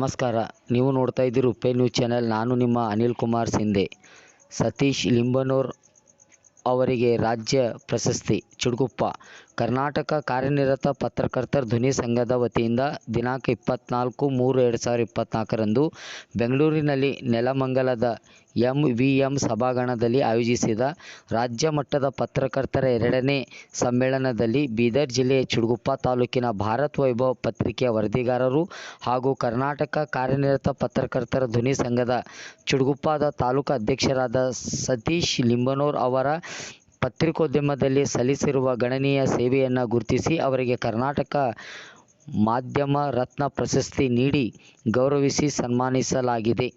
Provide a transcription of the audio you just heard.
ನಮಸ್ಕಾರ. ನೀವು ನೋಡ್ತಾ ಇದ್ದೀರಿ ಉಪೇನ್ ನ್ಯೂಸ್ ಚಾನೆಲ್. ನಾನು ನಿಮ್ಮ ಅನಿಲ್ ಕುಮಾರ್ ಸಿಂಧೆ. ಸತೀಶ್ ಲಿಂಬನೂರ್ ಅವರಿಗೆ ರಾಜ್ಯ ಪ್ರಶಸ್ತಿ. ಚಿಡುಗುಪ್ಪ ಕರ್ನಾಟಕ ಕಾರ್ಯನಿರತ ಪತ್ರಕರ್ತರ ಧ್ವನಿ ಸಂಘದ ವತಿಯಿಂದ ದಿನಾಂಕ 24/3/2024ರಂದು ಬೆಂಗಳೂರಿನಲ್ಲಿ ನೆಲಮಂಗಲದ MVM ಸಭಾಂಗಣದಲ್ಲಿ ಆಯೋಜಿಸಿದ ರಾಜ್ಯ ಮಟ್ಟದ ಪತ್ರಕರ್ತರ 2ನೇ ಸಮ್ಮೇಳನದಲ್ಲಿ ಬೀದರ್ ಜಿಲ್ಲೆಯ ಚಿಡುಗುಪ್ಪ ತಾಲೂಕಿನ ಭಾರತ್ ವೈಭವ್ ಪತ್ರಿಕೆಯ ವರದಿಗಾರರು ಹಾಗೂ ಕರ್ನಾಟಕ ಕಾರ್ಯನಿರತ ಪತ್ರಕರ್ತರ ಧ್ವನಿ ಸಂಘದ ಚಿಡುಗುಪ್ಪದ ತಾಲೂಕು ಅಧ್ಯಕ್ಷರಾದ ಸತೀಶ್ ಲಿಂಬನೂರ್ ಅವರ ಪತ್ರಿಕೋದ್ಯಮದಲ್ಲಿ ಸಲ್ಲಿಸಿರುವ ಗಣನೀಯ ಸೇವೆಯನ್ನು ಗುರುತಿಸಿ ಅವರಿಗೆ ಕರ್ನಾಟಕ ಮಾಧ್ಯಮ ರತ್ನ ಪ್ರಶಸ್ತಿ ನೀಡಿ ಗೌರವಿಸಿ ಸನ್ಮಾನಿಸಲಾಗಿದೆ.